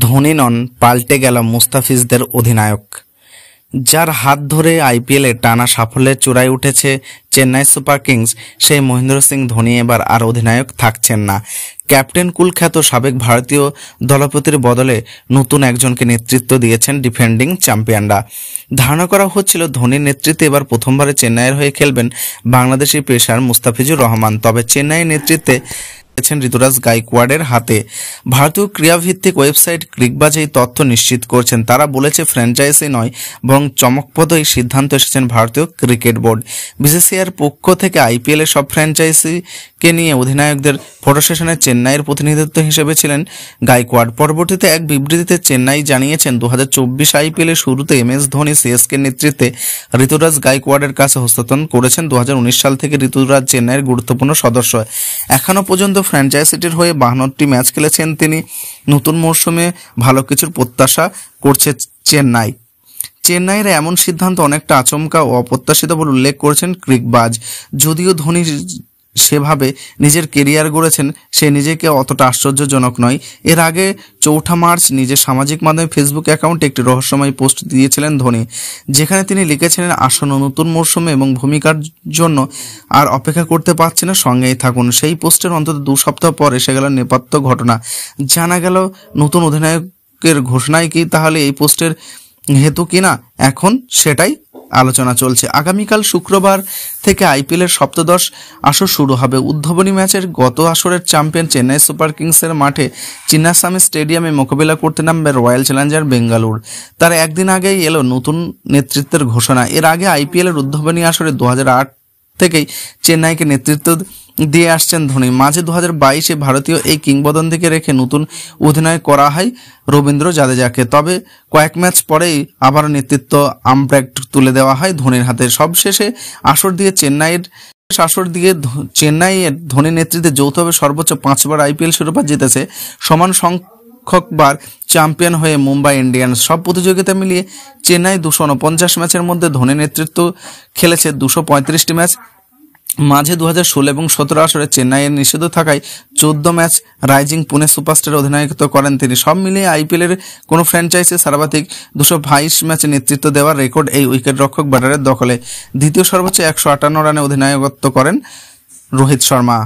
ধোনি নন, পাল্টে গেল মুস্তাফিজদের অধিনায়ক। যার হাত ধরে আইপিএলে টানা সাফল্যের চূড়ায় উঠেছে চেন্নাই সুপার কিংস, সেই মহেন্দ্র সিং ধোনি এবার আর অধিনায়ক থাকছেন না। ক্যাপ্টেন কুলখ্যাত সাবেক ভারতীয় দলপতির বদলে নতুন একজনকে নেতৃত্ব দিয়েছেন ডিফেন্ডিং চ্যাম্পিয়নরা। ধারণা করা হচ্ছিল ধোনির নেতৃত্বে এবার প্রথমবারে চেন্নাইয়ের হয়ে খেলবেন বাংলাদেশি পেসার মুস্তাফিজুর রহমান। তবে চেন্নাইয়ের নেতৃত্বে ঋতুরাজ গাইকোয়াড়ের হাতে। ভারতীয় ক্রীড়াভিত্তিক ওয়েবসাইট ক্রিকবাজ এই তথ্য নিশ্চিত করছেন। তারা বলেছে ফ্র্যাঞ্চাইজি নয় বরং চমকপ্রদ এই সিদ্ধান্ত এসেছেন ভারতীয় ক্রিকেট বোর্ড। বিসিসিআইয়ের পক্ষ থেকে আইপিএল এর সব ফ্র্যাঞ্চাইজিকে নিয়ে অধিনায়কদের ফটো সেশনে চেন্নাইয়ের প্রতিনিধিত্ব হিসেবে ছিলেন গাইকোয়াড়। পরবর্তীতে এক বিবৃতিতে চেন্নাই জানিয়েছেন 2024 আইপিএল এর শুরুতে এমএস ধোনি সিএসকে নেতৃত্বে ঋতুরাজ গাইকোয়াড়ের কাছে হস্তান্তর করেছেন। 2019 সাল থেকে ঋতুরাজ চেন্নাইয়ের গুরুত্বপূর্ণ সদস্য। এখনো পর্যন্ত ফ্র্যাঞ্চাইজিটির হয়ে 52টি ম্যাচ খেলেছেন তিনি। নতুন মরশুমে ভালো কিছুর প্রত্যাশা করছে চেন্নাইয়ের এমন সিদ্ধান্ত অনেকটা আচমকা ও অপ্রত্যাশিত বলে উল্লেখ করেছেন ক্রিকবাজ। যদিও ধোনি সেভাবে নিজের কেরিয়ার গড়েছেন, সে নিজেকে অতটা আশ্চর্যজনক নয়। এর আগে 4 মার্চ নিজের সামাজিক মাধ্যমে ফেসবুক অ্যাকাউন্টে একটি রহস্যময় পোস্ট দিয়েছিলেন ধোনি, যেখানে তিনি লিখেছিলেন আসন্ন নতুন মরশুমে এবং ভূমিকার জন্য আর অপেক্ষা করতে পারছি না, সঙ্গেই থাকুন। সেই পোস্টের অন্তত 2 সপ্তাহ পর এসে গেল নেপথ্য ঘটনা। জানা গেল নতুন অধিনায়কের ঘোষণায় কি তাহলে এই পোস্টের হেতু কিনা, এখন সেটাই আলোচনা চলছে। আগামীকাল শুক্রবার থেকে আইপিএল এর সপ্তদশ আসর শুরু হবে। উদ্বোধনী ম্যাচের গত আসরের চ্যাম্পিয়ন চেন্নাই সুপার কিংসের মাঠে চিন্নাস্বামী স্টেডিয়ামে মোকাবিলা করতে নামবে রয়্যাল চ্যালেঞ্জার বেঙ্গালুরু। তার একদিন আগেই এলো নতুন নেতৃত্বের ঘোষণা। এর আগে আইপিএল এর উদ্বোধনী আসরে 2008 থেকেই চেন্নাইকে নেতৃত্ব দিয়ে আসছেন ধোনি। মাঝে 2022-এ ভারতীয় এই কিংবদন্তিকে রেখে নতুন অধিনায়ক করা হয় রবীন্দ্র জাদেজাকে। তবে কয়েক ম্যাচ পরেই আবারও নেতৃত্ব আমব্রেক্ট তুলে দেওয়া হয় ধোনির হাতে। সবশেষে আসর দিয়ে চেন্নাইয়ের ধোনি নেতৃত্বে যৌথভাবে সর্বোচ্চ 5 বার আইপিএল শিরোপা জিতেছে। সমান সংখ্যকবার চ্যাম্পিয়ন হয়ে মুম্বাই ইন্ডিয়ান্স। সব প্রতিযোগিতা মিলিয়ে চেন্নাই 249 ম্যাচের মধ্যে ধোনি নেতৃত্ব খেলেছে 235টি ম্যাচ। মাঝে 2016 এবং 17 আসরে চেন্নাইয়ের নিষিদ্ধ থাকায় 14 ম্যাচ রাইজিং পুনে সুপারস্টার অধিনায়কত্ব করেন তিনি। সব মিলিয়ে আইপিএল এর কোন ফ্র্যাঞ্চাইজি সর্বাধিক 222 ম্যাচে নেতৃত্ব দেওয়ার রেকর্ড এই উইকেটরক্ষক ব্যাটারের দখলে। দ্বিতীয় সর্বোচ্চ 158 রানে অধিনায়কত্ব করেন রোহিত শর্মা।